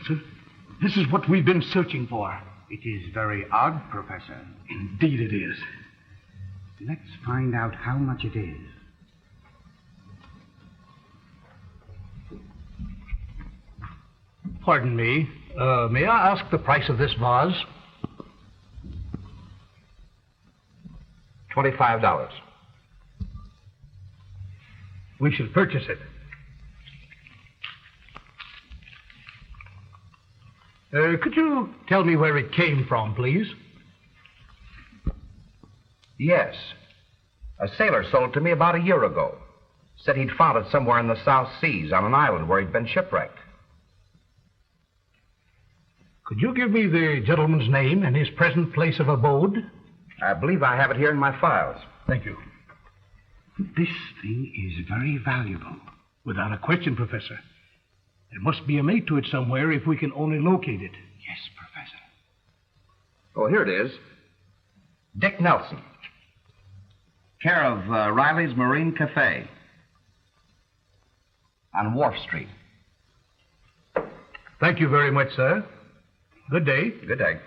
Professor. This is what we've been searching for. It is very odd, Professor. Indeed it is. Let's find out how much it is. Pardon me. May I ask the price of this vase? $25. We shall purchase it. Could you tell me where it came from, please? Yes. A sailor sold it to me about a year ago. Said he'd found it somewhere in the South Seas on an island where he'd been shipwrecked. Could you give me the gentleman's name and his present place of abode? I believe I have it here in my files. Thank you. This thing is very valuable. Without a question, Professor. There must be a mate to it somewhere if we can only locate it. Yes, Professor. Oh, here it is. Dick Nelson. Care of Riley's Marine Cafe on Wharf Street. Thank you very much, sir. Good day. Good day.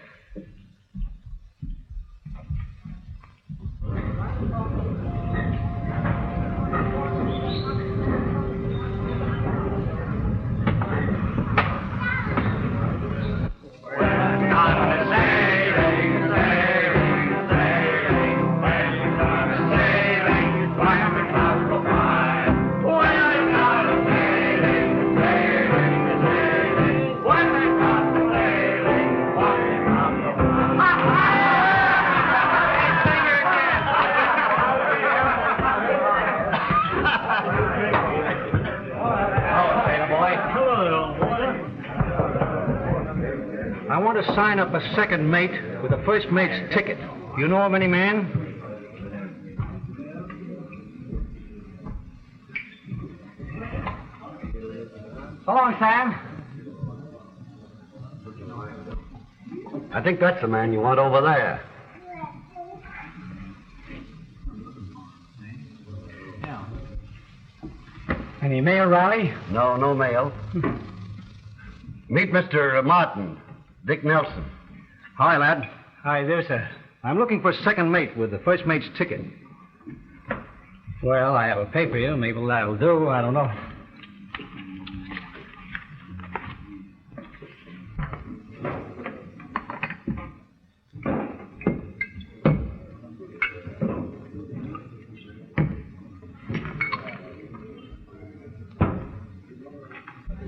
I want to sign up a second mate with the first mate's ticket. You know of any man? So long, Sam. I think that's the man you want over there. Any mail, Riley? No, no mail. Meet Mr. Martin, Dick Nelson. Hi, lad. Hi there, sir. I'm looking for a second mate with the first mate's ticket. Well, I have a paper here. Maybe that'll do. I don't know.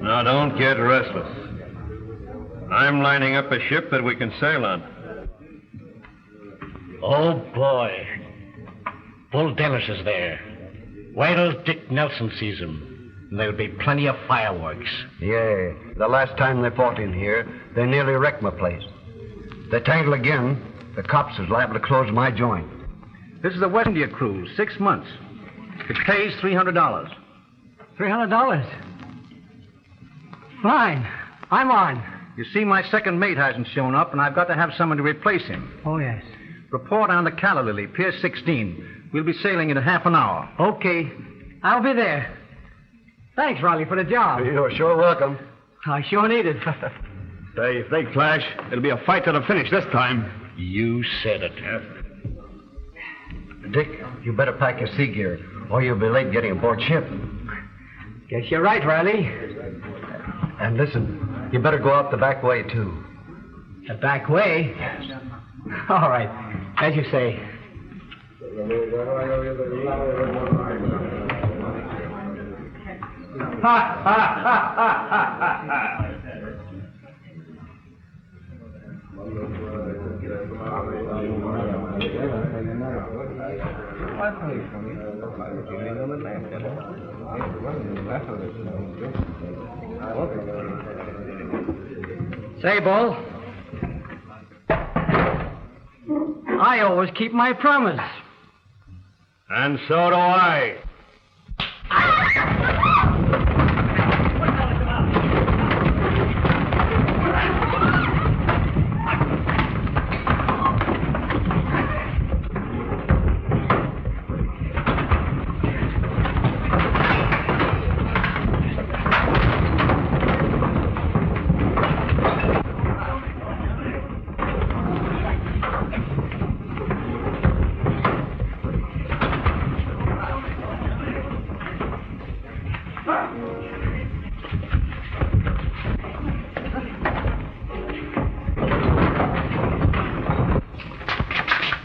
Now, don't get restless. I'm lining up a ship that we can sail on. Oh, boy. Bull Dennis is there. Wait till Dick Nelson sees him. There'll be plenty of fireworks. Yeah, the last time they fought in here, they nearly wrecked my place. They tangle again, the cops is liable to close my joint. This is a West India cruise, 6 months. It pays $300. $300? Fine. I'm on. You see, my second mate hasn't shown up, and I've got to have someone to replace him. Oh, yes. Report on the Calla Lily, Pier 16. We'll be sailing in half an hour. Okay. I'll be there. Thanks, Riley, for the job. You're sure welcome. I sure need it. Say, if they clash, it'll be a fight to the finish this time. You said it. Dick, you better pack your sea gear, or you'll be late getting aboard ship. Guess you're right, Riley. And listen, you better go out the back way, too. The back way? All right. As you say. Ha, ha, ha, ha, ha. Say, Bull, I always keep my promise. And so do I.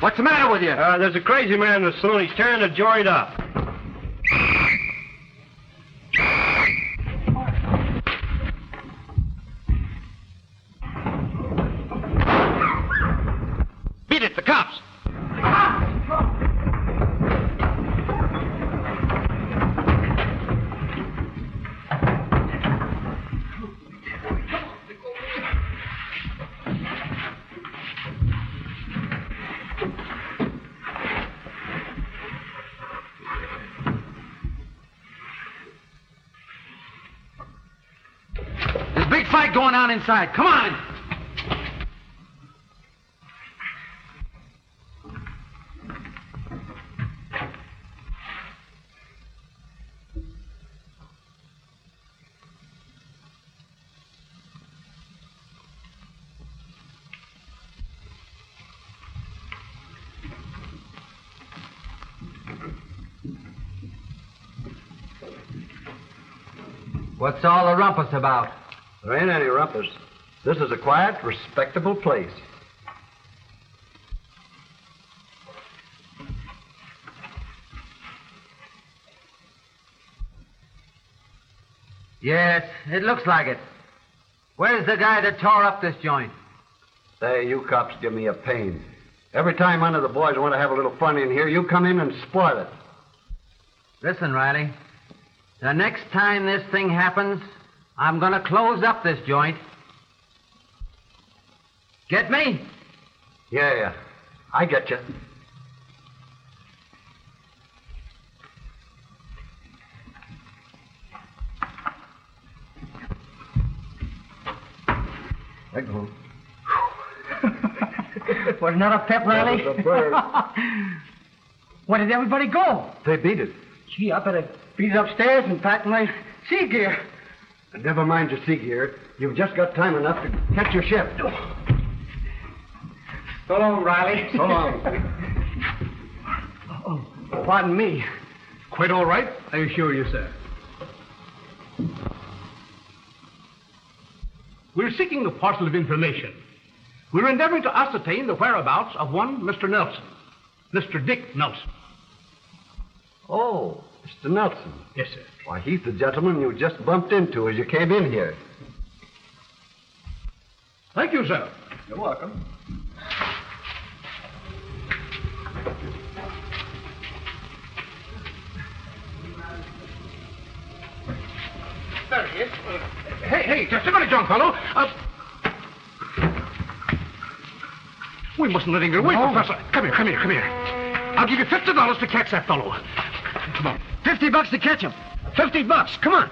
What's the matter with you? There's a crazy man in the saloon. He's tearing the joint up. Beat it, the cops. There's a big fight going on inside. Come on. What's all the rumpus about? There ain't any rumpus. This is a quiet, respectable place. Yes, it looks like it. Where's the guy that tore up this joint? Say, you cops give me a pain. Every time one of the boys want to have a little fun in here, you come in and spoil it. Listen, Riley. The next time this thing happens, I'm going to close up this joint. Get me? Yeah, I get you. There goes. Wasn't that a pep rally? That was a bird. Where did everybody go? They beat it. Gee, I better beat it upstairs and pack my sea gear. Never mind your sea gear. You've just got time enough to catch your ship. So long, Riley. So long. Oh, pardon me. Quite all right, I assure you, sir. We're seeking a parcel of information. We're endeavoring to ascertain the whereabouts of one Mr. Nelson, Mr. Dick Nelson. Oh, Mr. Nelson. Yes, sir. Why, he's the gentleman you just bumped into as you came in here. Thank you, sir. You're welcome. There he is. Hey, just a minute, young fellow. We mustn't let him get away, Professor. Come here. I'll give you $50 to catch that fellow. Come on. $50 to catch him. $50. Come on.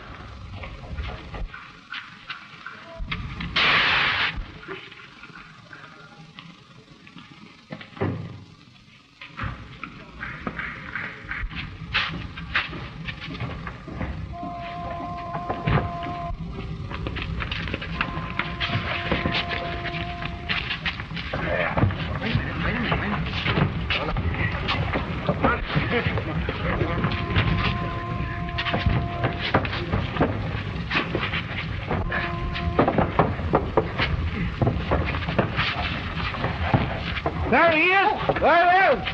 There he is. There he is.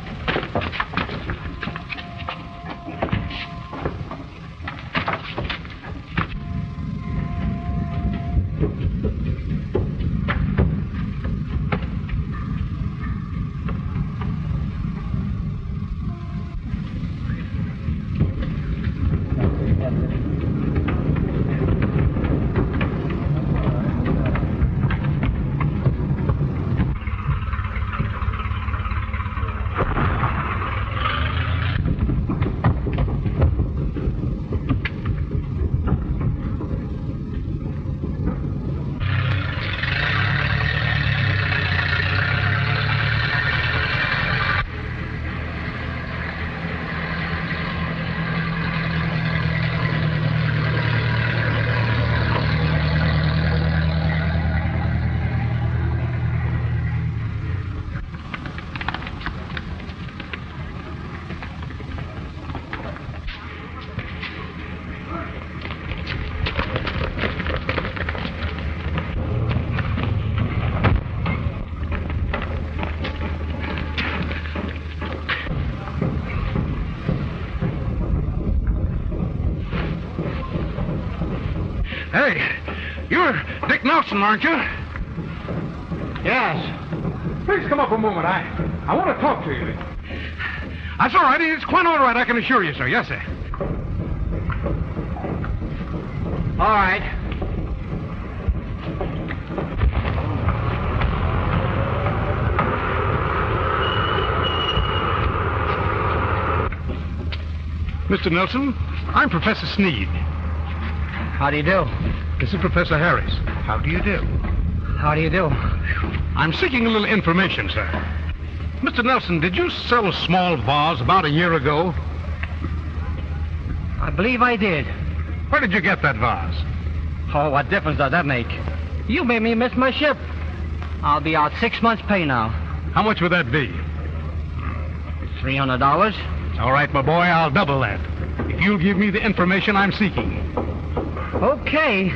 Hey, you're Dick Nelson, aren't you? Yes. Please come up a moment. I want to talk to you. That's all right. It's quite all right, I can assure you, sir. Yes, sir. All right. Mr. Nelson, I'm Professor Sneed. How do you do? This is Professor Harris. How do you do? How do you do? I'm seeking a little information, sir. Mr. Nelson, did you sell a small vase about a year ago? I believe I did. Where did you get that vase? Oh, what difference does that make? You made me miss my ship. I'll be out 6 months' pay now. How much would that be? $300. All right, my boy, I'll double that. If you'll give me the information I'm seeking. Okay.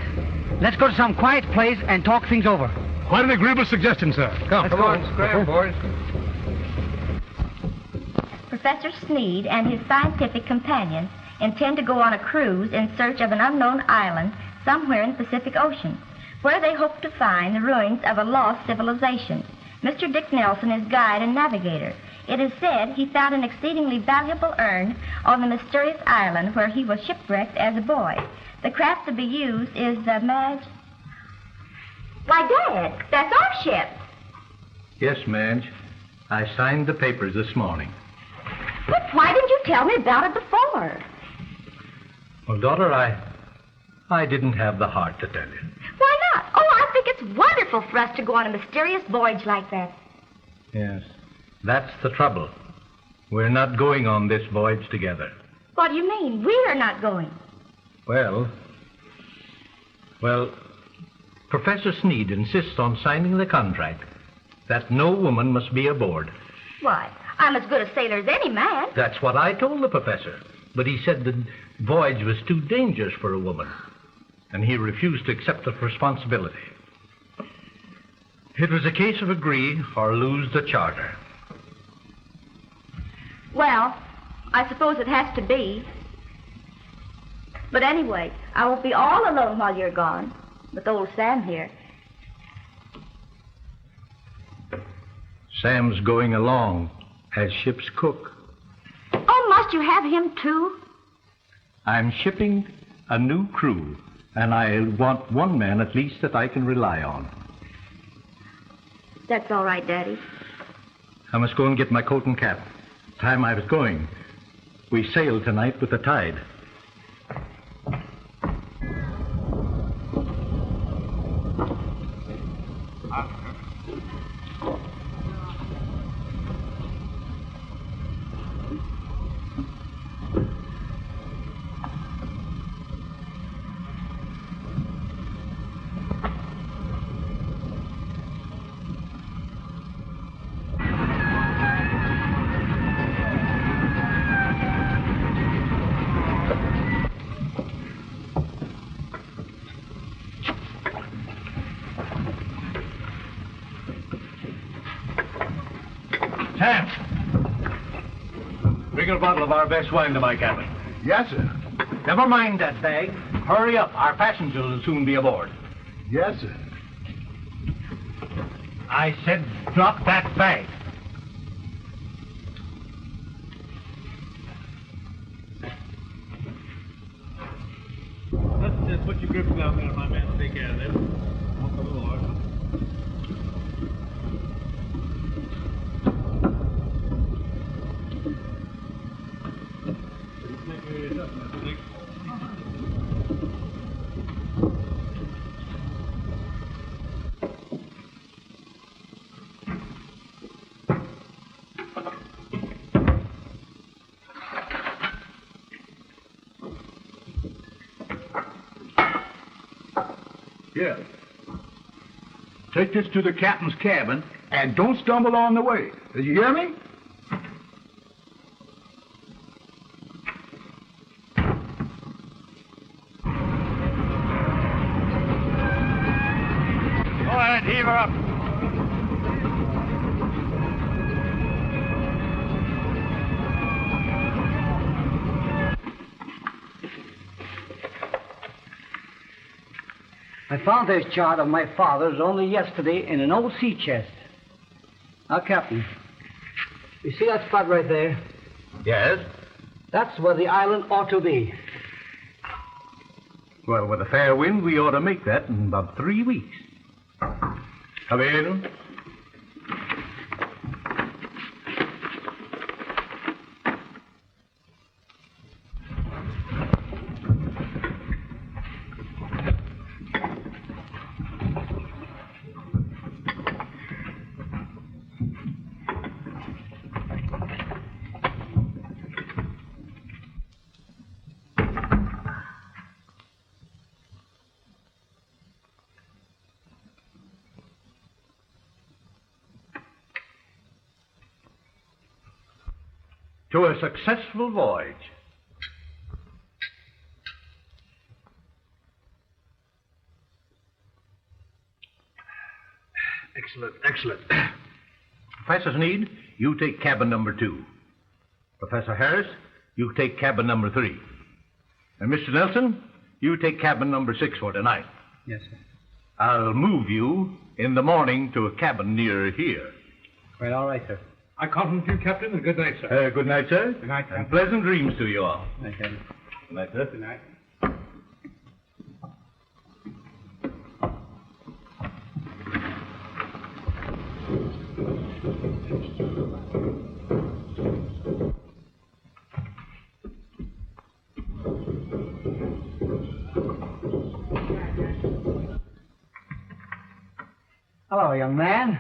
Let's go to some quiet place and talk things over. Quite an agreeable suggestion, sir. Come on, scram, boys. Professor Sneed and his scientific companions intend to go on a cruise in search of an unknown island somewhere in the Pacific Ocean, where they hope to find the ruins of a lost civilization. Mr. Dick Nelson is guide and navigator. It is said he found an exceedingly valuable urn on the mysterious island where he was shipwrecked as a boy. The craft to be used is the Madge. Why, Dad, that's our ship. Yes, Madge. I signed the papers this morning. But why didn't you tell me about it before? Well, daughter, I didn't have the heart to tell you. Why not? Oh, I think it's wonderful for us to go on a mysterious voyage like that. Yes, that's the trouble. We're not going on this voyage together. What do you mean? We're not going. Well, Professor Sneed insists on signing the contract that no woman must be aboard. Why, I'm as good a sailor as any man. That's what I told the professor. But he said the voyage was too dangerous for a woman, and he refused to accept the responsibility. It was a case of agree or lose the charter. Well, I suppose it has to be. But anyway, I won't be all alone while you're gone, with old Sam here. Sam's going along as ship's cook. Oh, must you have him too? I'm shipping a new crew, and I want one man at least that I can rely on. That's all right, Daddy. I must go and get my coat and cap. Time I was going. We sailed tonight with the tide. Sam! Bring a bottle of our best wine to my cabin. Yes, sir. Never mind that bag. Hurry up. Our passengers will soon be aboard. Yes, sir. I said drop that bag. Let's just put your grips down there, my man. Take care of this. Walk a little hard. Here. Take this to the captain's cabin and don't stumble on the way. Did you hear me? Go ahead, heave her up. I found this chart of my father's only yesterday in an old sea chest. Now, Captain, you see that spot right there? Yes? That's where the island ought to be. Well, with a fair wind, we ought to make that in about 3 weeks. Come in. To a successful voyage. Excellent, excellent. Professor Sneed, you take cabin number 2. Professor Harris, you take cabin number 3. And Mr. Nelson, you take cabin number 6 for tonight. Yes, sir. I'll move you in the morning to a cabin near here. Well, all right, sir. I compliment you, Captain, and good night, sir. Good night, sir. Good night, And pleasant dreams to you all. Night, Captain. Good night, sir. Good night. Hello, young man.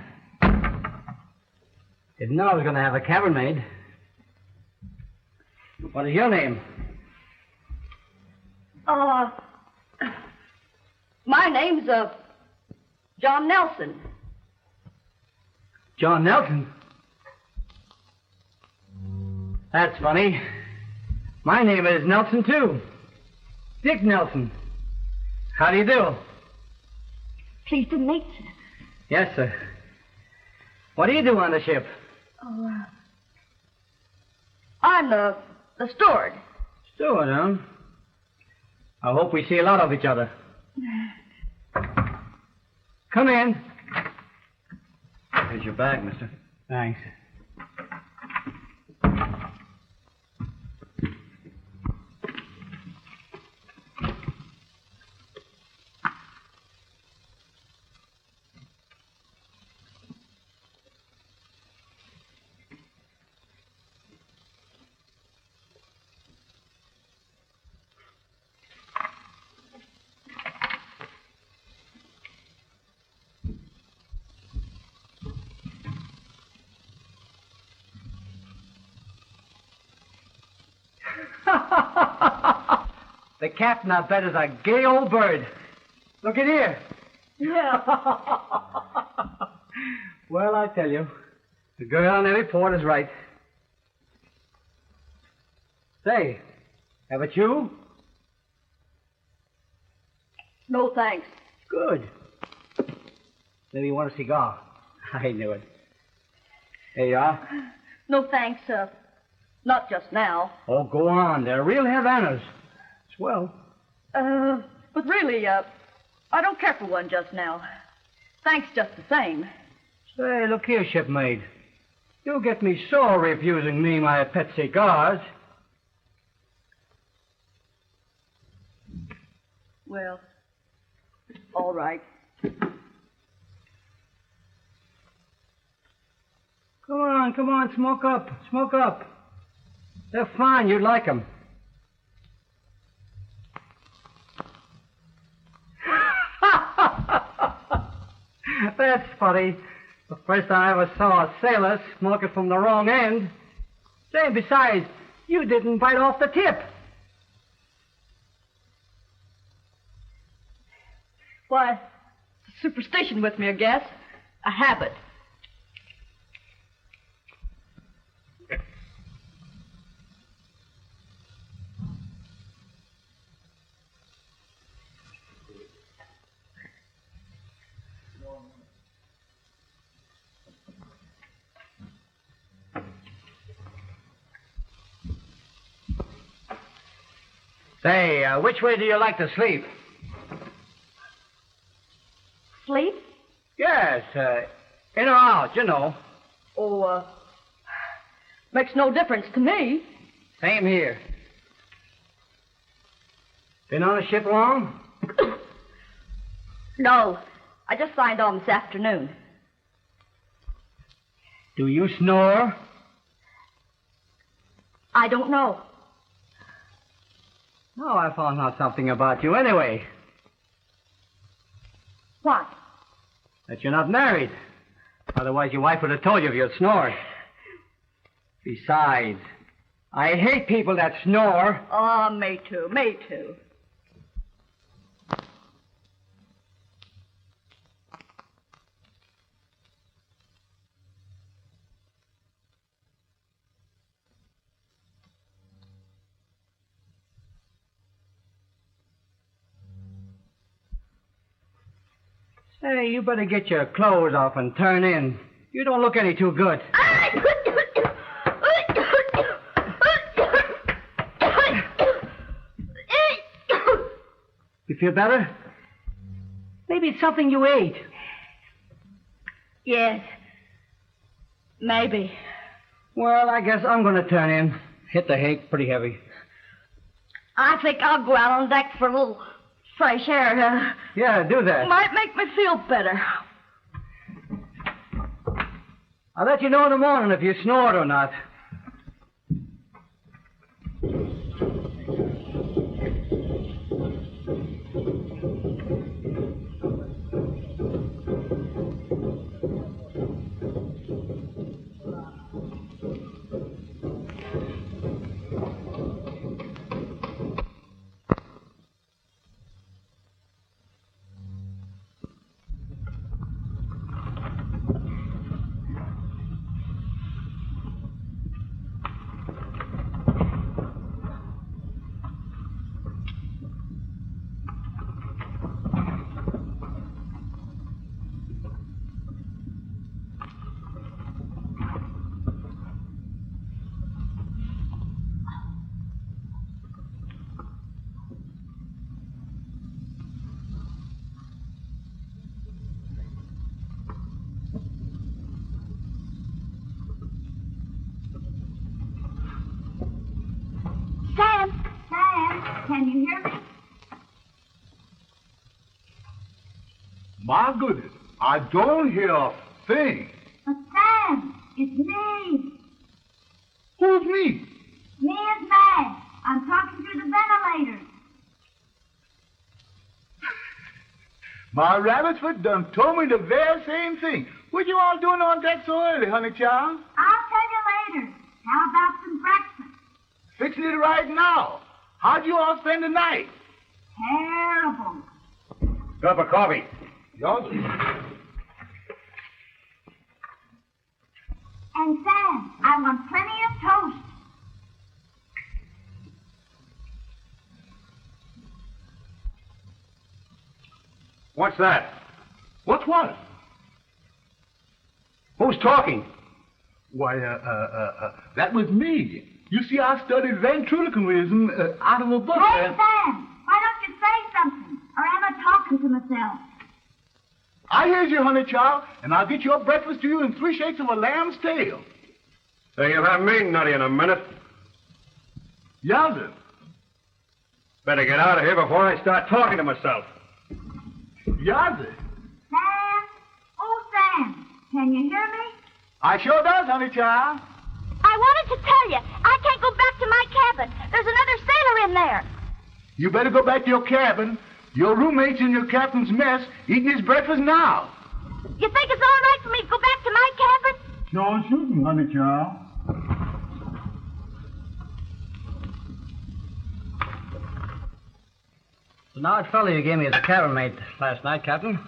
Didn't know I was going to have a cabin maid. What is your name? My name's, John Nelson. John Nelson? That's funny. My name is Nelson, too. Dick Nelson. How do you do? Pleased to meet you. Yes, sir. What do you do on the ship? Oh, I'm the steward. Steward, huh? I hope we see a lot of each other. Come in. Here's your bag, mister. Thanks. The captain, I bet, is a gay old bird. Look at here. Yeah. Well, I tell you, the girl on every port is right. Say, have a chew? No, thanks. Good. Maybe you want a cigar. I knew it. Here you are. No, thanks, not just now. Oh, go on. They're real Havanas. Swell. But really, I don't care for one just now. Thanks just the same. Say, look here, shipmate. You get me sore refusing me my pet cigars. Well, all right. Come on, smoke up. They're fine, you'd like them. That's funny. The first time I ever saw a sailor smoke it from the wrong end. Say, besides, you didn't bite off the tip. Why, it's a superstition with me, I guess. A habit. Say, which way do you like to sleep? In or out, you know. Oh, makes no difference to me. Same here. Been on a ship long? No, I just signed on this afternoon. Do you snore? I don't know. No, I found out something about you anyway. What? That you're not married. Otherwise, your wife would have told you if you'd snored. Besides, I hate people that snore. Oh, me too, me too. Hey, you better get your clothes off and turn in. You don't look any too good. You feel better? Maybe it's something you ate. Yes. Maybe. Well, I guess I'm going to turn in. Hit the hay pretty heavy. I think I'll go out on deck for a little fresh air. Yeah, do that. Might make me feel better. I'll let you know in the morning if you snored or not. Can you hear me? My goodness, I don't hear a thing. But Sam, it's me. Who's me? Me is Madge. I'm talking through the ventilator. My rabbit's foot done told me the very same thing. What you all doing on deck so early, honey child? I'll tell you later. How about some breakfast? Fixing it right now. How'd you all spend the night? Terrible. Cup of coffee. Yours. And Sam, I want plenty of toast. What's that? What's what? Who's talking? Why, that was me. You see, I studied ventriloquism out of a book. Hey, Sam, why don't you say something? Or am I talking to myself? I hears you, honey child, and I'll get your breakfast to you in 3 shakes of a lamb's tail. Hey, you'll have me nutty in a minute. Yowza. Better get out of here before I start talking to myself. Yowza. Sam? Oh, Sam, can you hear me? I sure does, honey child. I wanted to tell you, I can't go back to my cabin. There's another sailor in there. You better go back to your cabin. Your roommate's in your captain's mess, eating his breakfast now. You think it's all right for me to go back to my cabin? No shooting, honey child. So now that fellow you gave me as a cabin mate last night, Captain.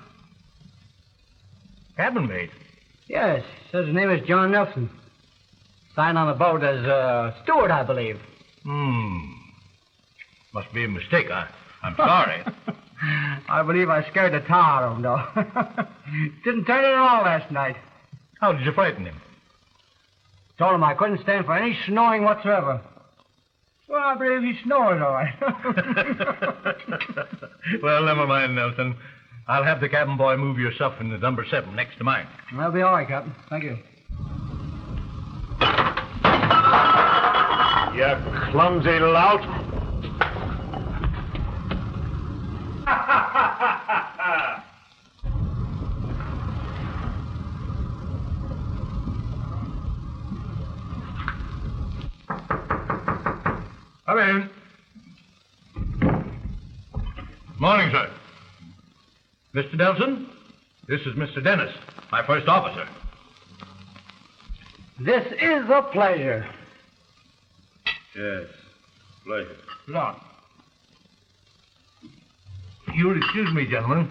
Cabin mate? Yes, says his name is John Nelson. Signed on the boat as steward, I believe. Must be a mistake. I'm sorry. I believe I scared the tar out of him, though. Didn't turn in at all last night. How did you frighten him? Told him I couldn't stand for any snoring whatsoever. Well, I believe he snores all right. Well, never mind, Nelson. I'll have the cabin boy move your stuff in the number 7 next to mine. That'll be all right, Captain. Thank you. You clumsy lout. Come in. Morning, sir. Mr. Nelson, this is Mr. Dennis, my first officer. This is a pleasure. Yes, pleasure. Sit down. You'll excuse me, gentlemen.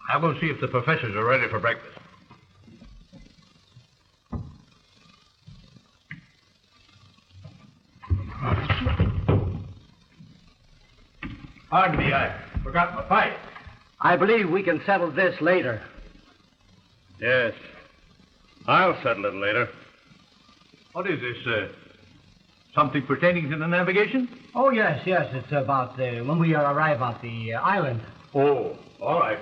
I will see if the professors are ready for breakfast. Pardon me, I forgot my pipe. I believe we can settle this later. Yes. I'll settle it later. What is this, something pertaining to the navigation? Oh, yes. It's about when we arrive at the island. Oh, all right.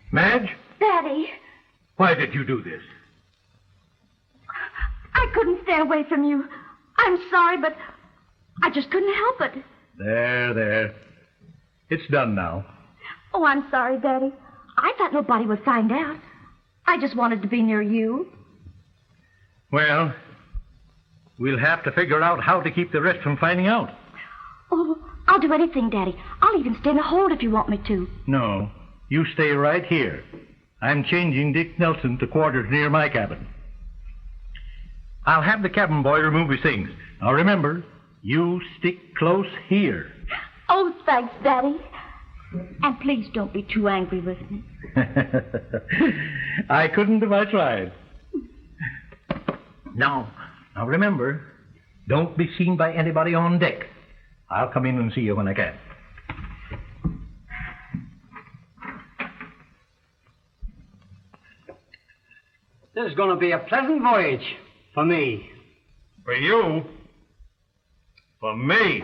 Madge? Daddy, Why did you do this? I couldn't stay away from you. I'm sorry, but I just couldn't help it. There. It's done now. Oh, I'm sorry, Daddy. I thought nobody would find out. I just wanted to be near you. Well, we'll have to figure out how to keep the rest from finding out. Oh, I'll do anything, Daddy. I'll even stay in the hold if you want me to. No, you stay right here. I'm changing Dick Nelson to quarters near my cabin. I'll have the cabin boy remove his things. Now remember, you stick close here. Oh, thanks, Daddy. And please don't be too angry with me. I couldn't if I tried. Now remember, don't be seen by anybody on deck. I'll come in and see you when I can. This is going to be a pleasant voyage for me. For you? For me?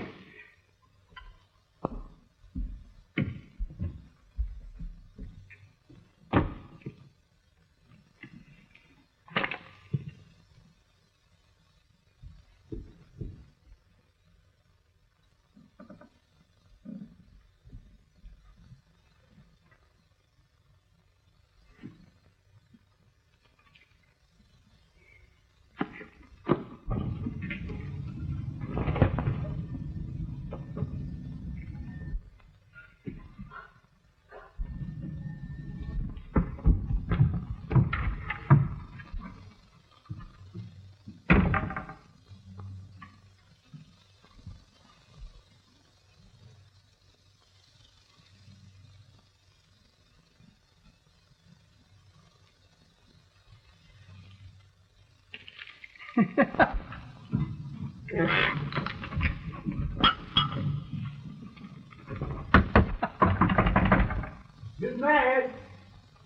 Miss Madge,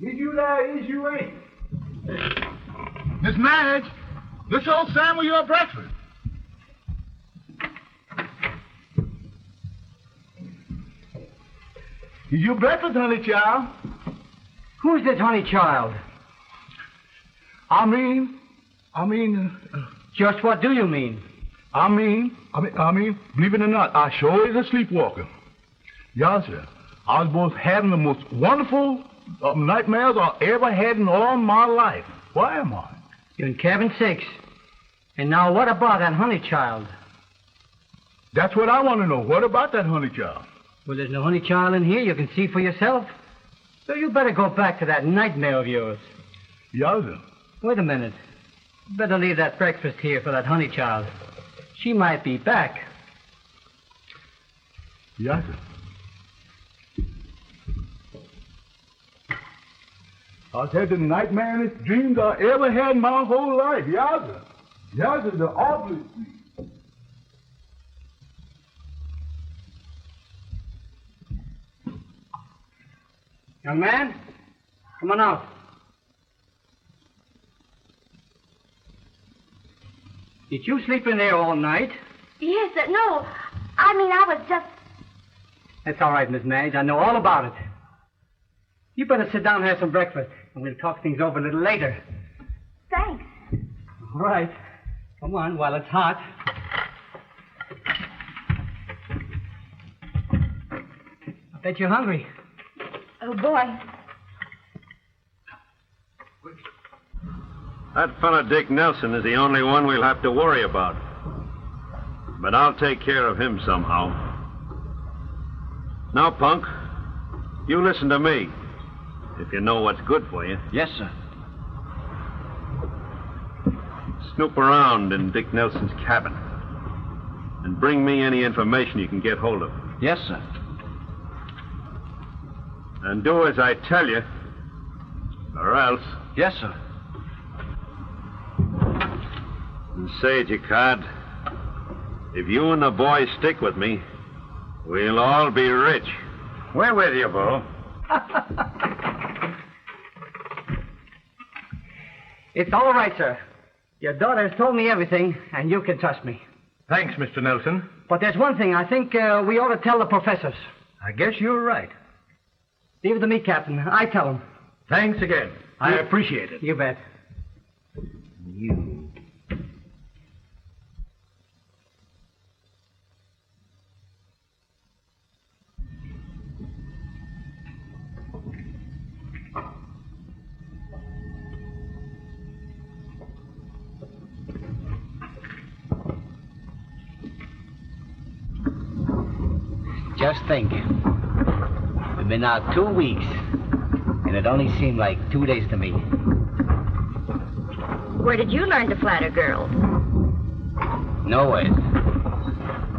is you there? Is you ain't? Miss Madge, this old Sam with your breakfast. Is your breakfast, honey child? Who's this honey child? I mean, Just what do you mean? I mean, believe it or not, I sure is a sleepwalker. Yes, sir. I was both having the most wonderful nightmares I ever had in all my life. Why am I? You're in cabin 6. And now what about that honey child? That's what I want to know. What about that honey child? Well, there's no honey child in here. You can see for yourself. So you better go back to that nightmare of yours. Yes, sir. Wait a minute. Better leave that breakfast here for that honey child. She might be back. Yes, sir. I've had the nightmariest dreams I ever had in my whole life. Yes, sir. Yes, sir, the awfulest dreams. Young man, come on out. Did you sleep in there all night? Yes, no. I mean, I was just... That's all right, Miss Madge. I know all about it. You better sit down and have some breakfast, and we'll talk things over a little later. Thanks. All right. Come on, while it's hot. I bet you're hungry. Oh, boy. That fella Dick Nelson is the only one we'll have to worry about. But I'll take care of him somehow. Now, Punk, you listen to me. If you know what's good for you. Yes, sir. Snoop around in Dick Nelson's cabin. And bring me any information you can get hold of. Yes, sir. And do as I tell you. Or else. Yes, sir. And say it, you cod. If you and the boys stick with me, we'll all be rich. We're with you, Bo. It's all right, sir. Your daughter has told me everything, and you can trust me. Thanks, Mr. Nelson. But there's one thing I think we ought to tell the professors. I guess you're right. Leave it to me, Captain. I tell them. Thanks again. I appreciate it. You bet. You. Just think. We've been out 2 weeks, and it only seemed like 2 days to me. Where did you learn to flatter girls? Nowhere.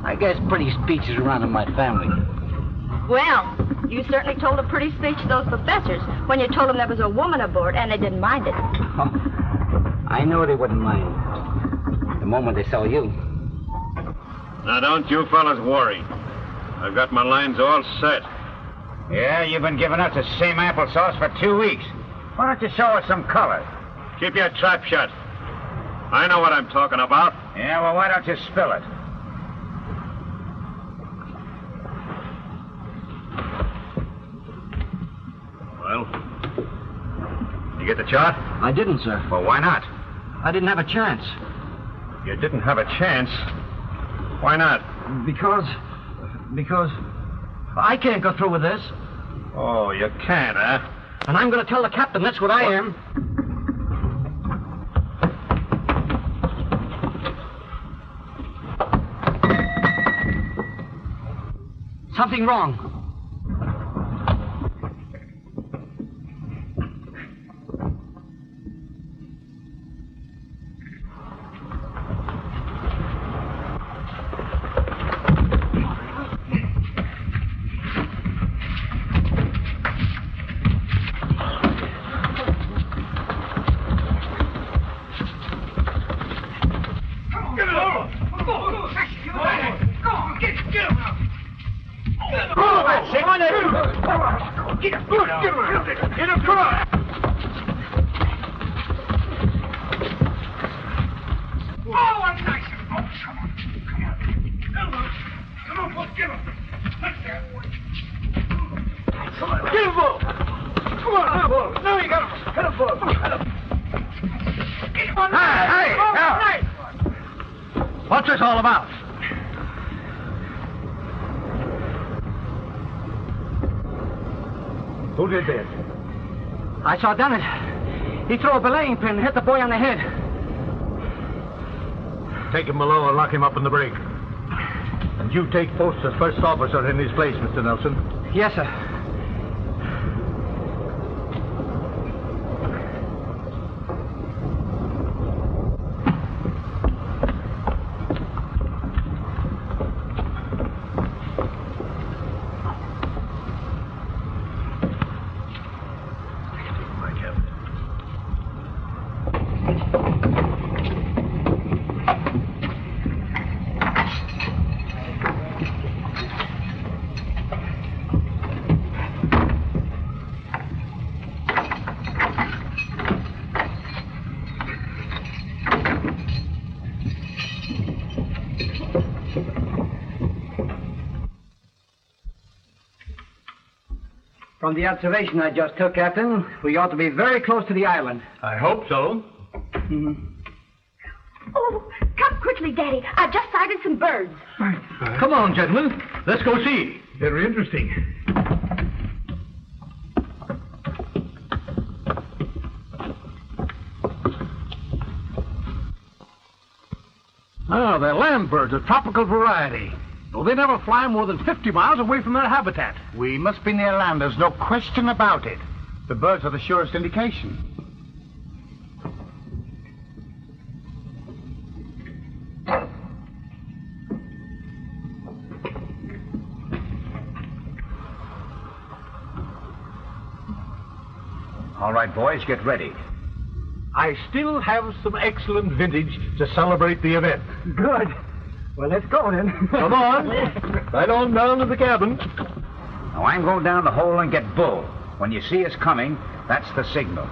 I guess pretty speeches around in my family. Well, you certainly told a pretty speech to those professors when you told them there was a woman aboard and they didn't mind it. I know they wouldn't mind. The moment they saw you. Now, don't you fellas worry. I've got my lines all set. Yeah, you've been giving us the same applesauce for 2 weeks. Why don't you show us some color? Keep your trap shut. I know what I'm talking about. Yeah, well, why don't you spill it? Well, you get the chart? I didn't, sir. Well, why not? I didn't have a chance. You didn't have a chance? Why not? Because I can't go through with this. Oh, you can't, huh? And I'm going to tell the captain that's what I am. Something wrong. What's this all about? Who did this? I saw done it. He threw a belaying pin and hit the boy on the head. Take him below and lock him up in the brig. And you take post as first officer in his place, Mr. Nelson. Yes, sir. From the observation I just took, Captain, we ought to be very close to the island. I hope so. Oh, come quickly, Daddy. I've just sighted some birds. Come on, gentlemen. Let's go see. Very interesting. Oh, they're land birds, a tropical variety. Though they never fly more than 50 miles away from their habitat. We must be near land, there's no question about it. The birds are the surest indication. All right, boys, get ready. I still have some excellent vintage to celebrate the event. Good. Well, let's go then. Come on. Right on down to the cabin. Now, I'm going down the hole and get Bull. When you see us coming, that's the signal.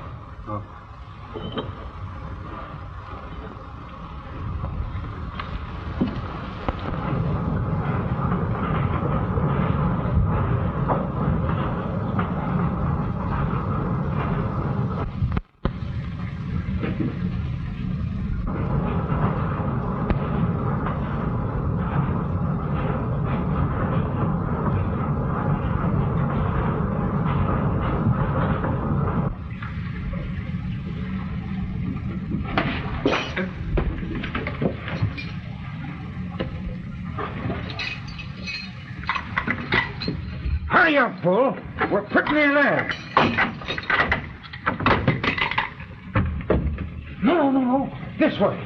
Hurry up, Bull. We're pretty near there. No. This way.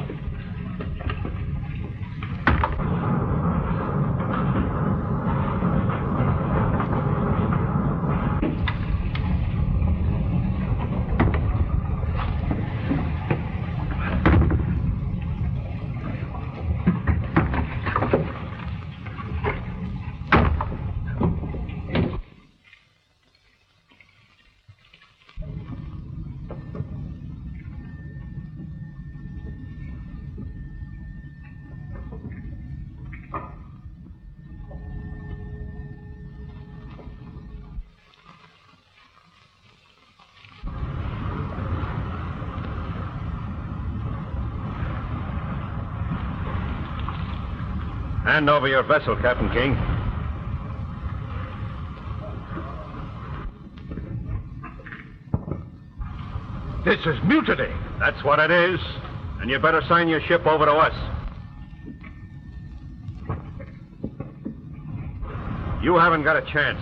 Hand over your vessel, Captain King. This is mutiny. That's what it is. And you better sign your ship over to us. You haven't got a chance.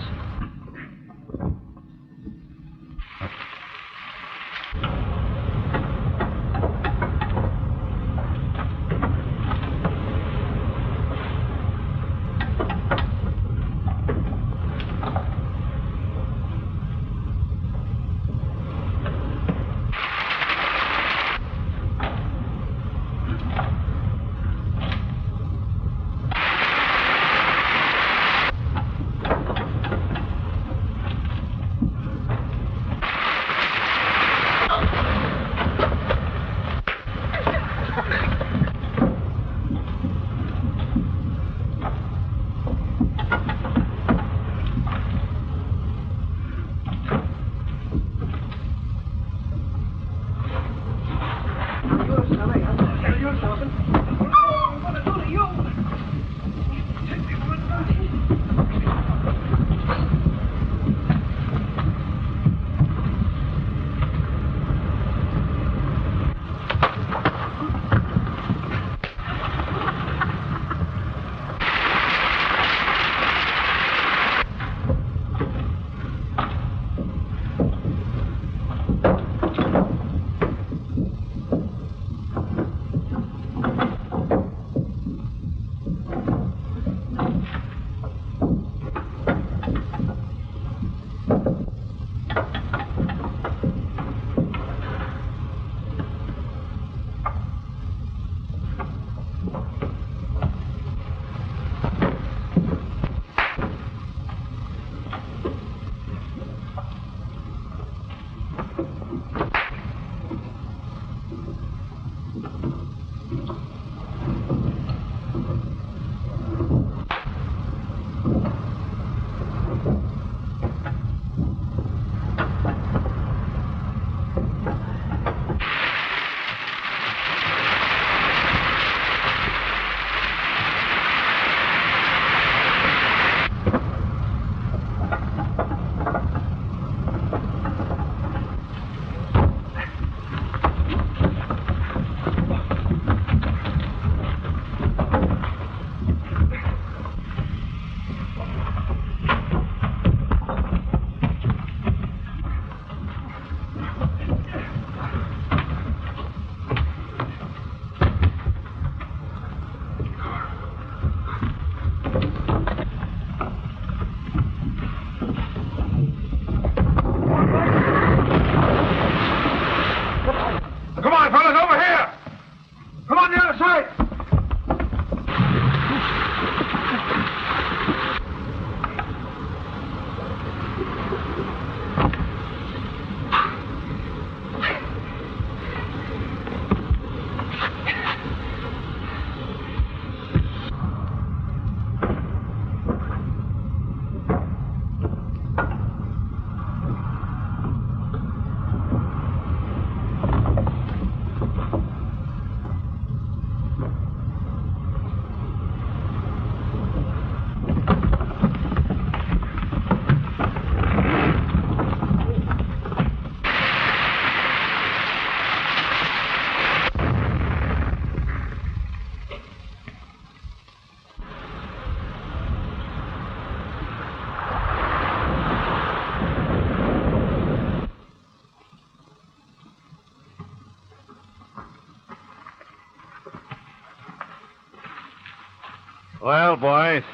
Well, boys,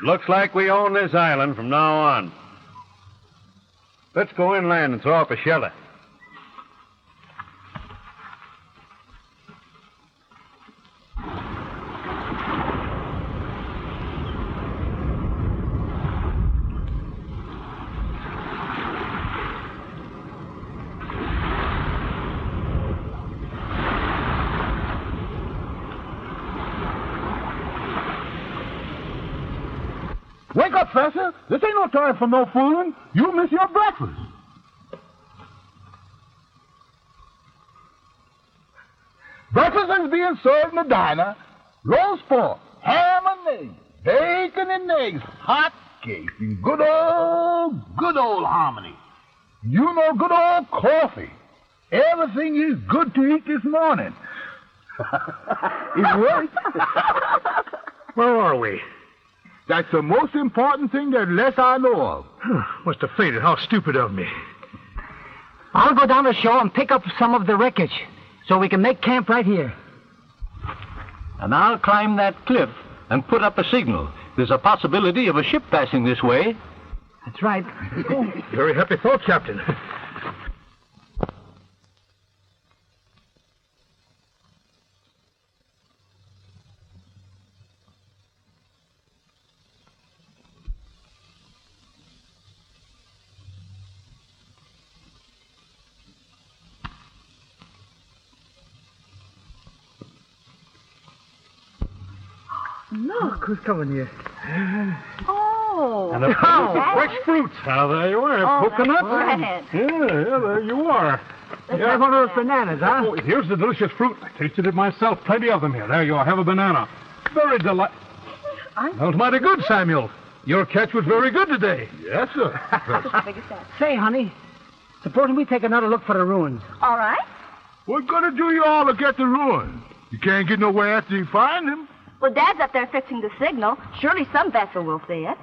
looks like we own this island from now on. Let's go inland and throw up a shelter. Wake up, Fessor. This ain't no time for no fooling. You miss your breakfast. Breakfast is being served in the diner. Roast pork, ham and eggs, bacon and eggs, hot cakes, and good old harmony. You know, good old coffee. Everything is good to eat this morning. It's right. Where are we? That's the most important thing that less I know of. Must have fainted. How stupid of me. I'll go down the shore and pick up some of the wreckage so we can make camp right here. And I'll climb that cliff and put up a signal. There's a possibility of a ship passing this way. That's right. Very happy thought, Captain. Look who's coming here. Oh. And fresh fruits. There you are. Coconuts. Right. Yeah, there you are. You're one of those bananas, huh? Oh, here's the delicious fruit. I tasted it myself. Plenty of them here. There you are. Have a banana. Very delightful. That was mighty good, Samuel. Your catch was very good today. Yes, sir. Say, honey, supposing we take another look for the ruins. All right. What gonna do you all to get the ruins? You can't get nowhere after you find them. Well, Dad's up there fixing the signal. Surely some vessel will see it.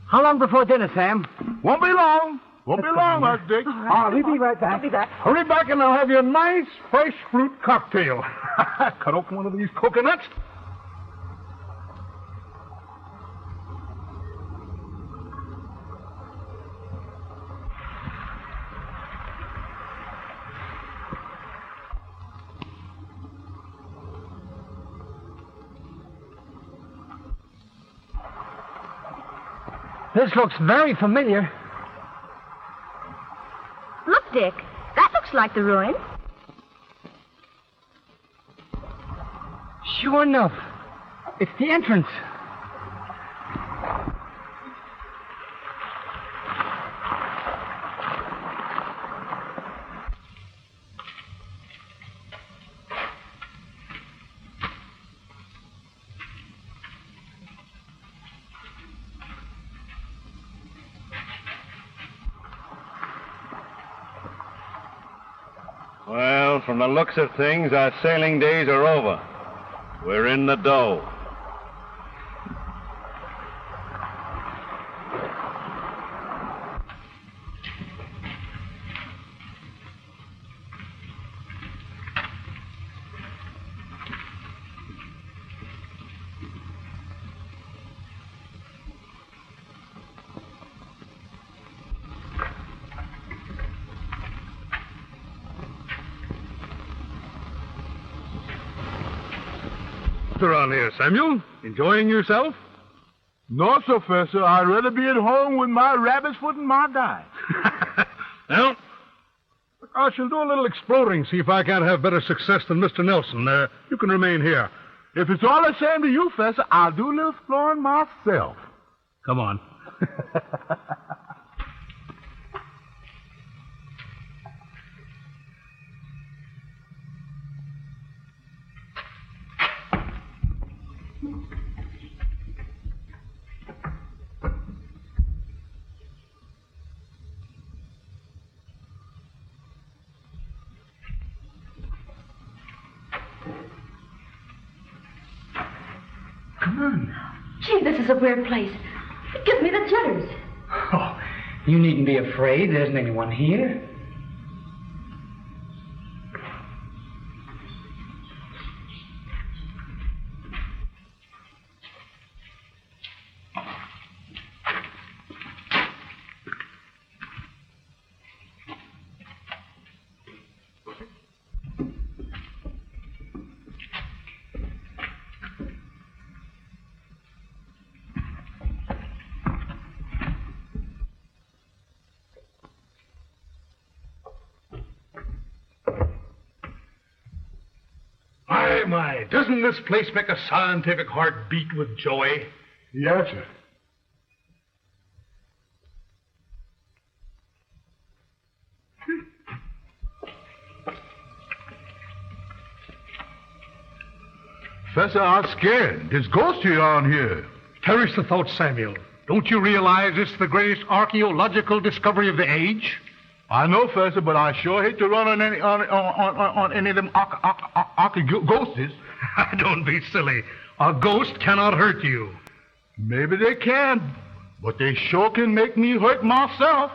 How long before dinner, Sam? Won't be long. Won't be long, Uncle Dick. All right, we'll be right back. I'll be back. Hurry back and I'll have you a nice fresh fruit cocktail. Cut open one of these coconuts. This looks very familiar. Look, Dick. That looks like the ruin. Sure enough. It's the entrance. Well, from the looks of things, our sailing days are over. We're in the dough. Around here, Samuel? Enjoying yourself? No, sir, Professor. I'd rather be at home with my rabbit's foot and my dime. Well, I shall do a little exploring, see if I can't have better success than Mr. Nelson. You can remain here. If it's all the same to you, Professor, I'll do a little exploring myself. Come on. Gee, this is a weird place. It gives me the jitters. Oh, You needn't be afraid. There isn't anyone here. My, doesn't this place make a scientific heart beat with joy? Yes, sir. Professor, I'm scared. There's ghosts around here. Perish the thought, Samuel. Don't you realize it's the greatest archaeological discovery of the age? I know, Professor, but I sure hate to run on any of them ghosts. Don't be silly. A ghost cannot hurt you. Maybe they can, but they sure can make me hurt myself.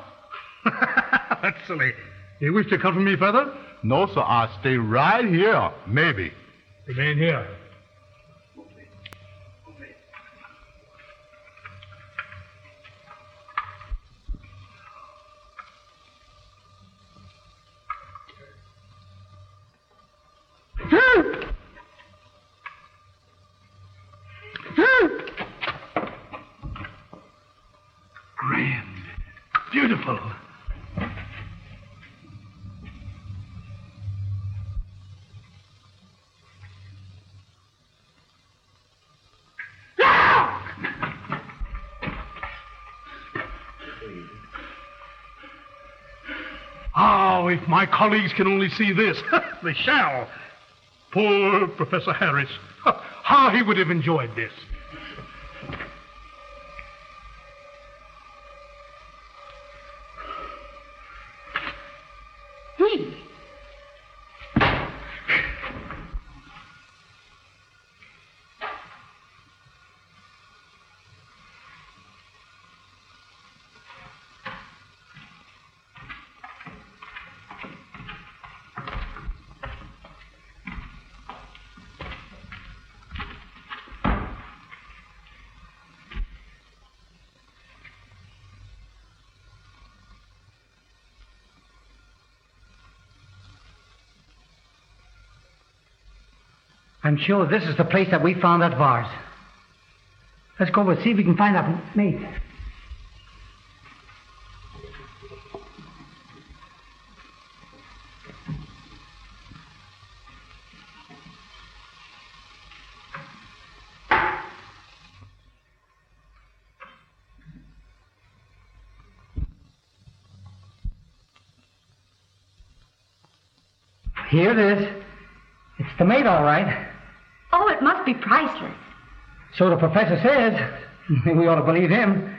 That's silly. You wish to comfort me further? No, sir. I'll stay right here. Maybe. Remain here. Grand. Beautiful. Oh, if my colleagues can only see this. They shall. Poor Professor Harris. How he would have enjoyed this. I'm sure this is the place that we found that vase. Let's go over and see if we can find that mate. Here it is. It's the mate, all right. Oh, it must be priceless. So the professor says. We ought to believe him.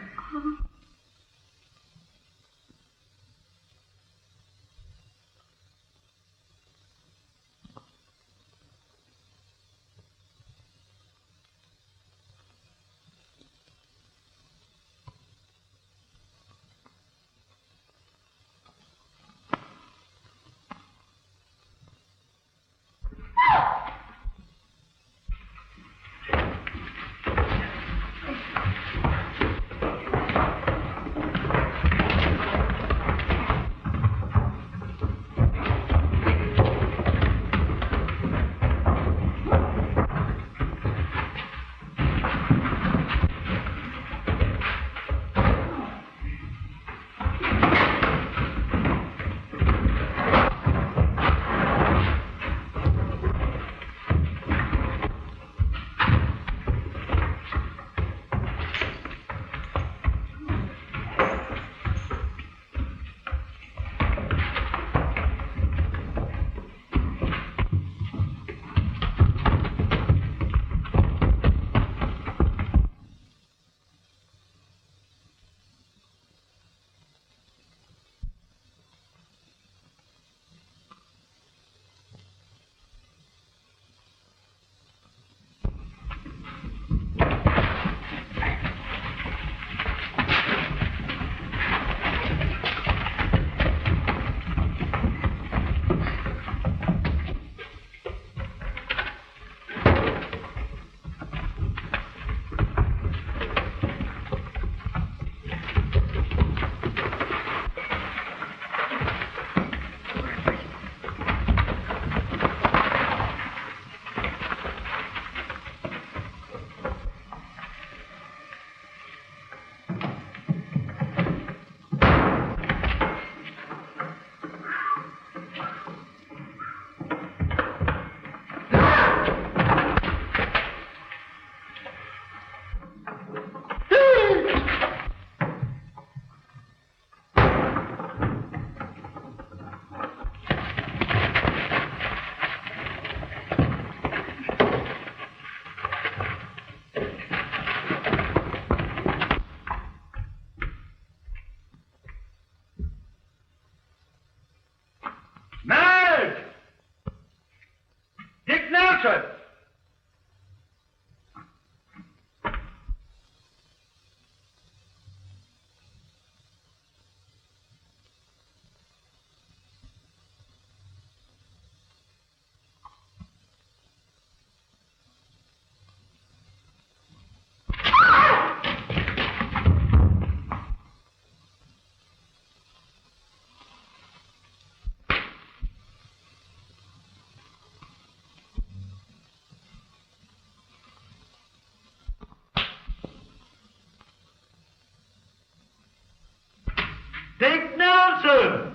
Dick Nelson!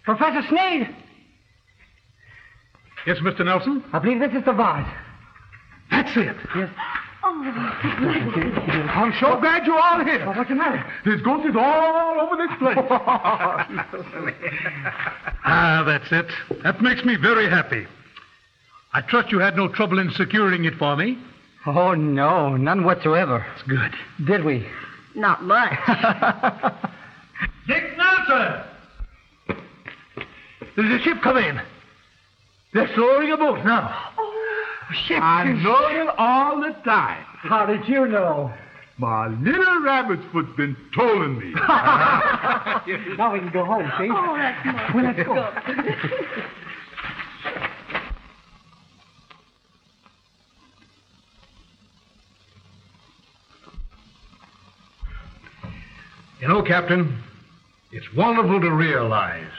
Professor Sneed! Yes, Mr. Nelson? I believe this is the vase. That's it. Yes. I'm so glad you're all here. Oh, what's the matter? There's ghosts all over this place. That's it. That makes me very happy. I trust you had no trouble in securing it for me. Oh, no, none whatsoever. That's good. Did we? Not much. Dick Nelson! There's a ship coming in. They're lowering a boat now. Ship. I know it all the time. How did you know? My little rabbit's foot's been tolling me. Now we can go home, see? Oh, that's nice. Well, let's go. You know, Captain, it's wonderful to realize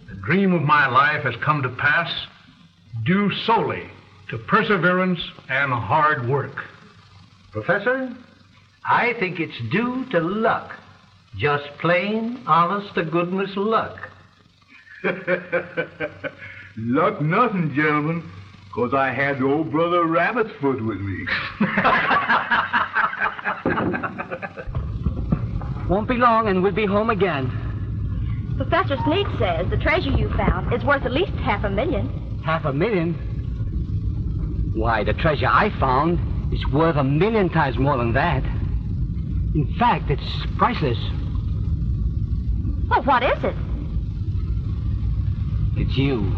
the dream of my life has come to pass due solely to perseverance and hard work. Professor, I think it's due to luck. Just plain, honest-to-goodness luck. Luck nothing, gentlemen, because I had the old brother rabbit's foot with me. Won't be long and we'll be home again. Professor Sneed says the treasure you found is worth at least $500,000. $500,000? Why, the treasure I found is worth 1,000,000 times more than that. In fact, it's priceless. Well, what is it? It's you.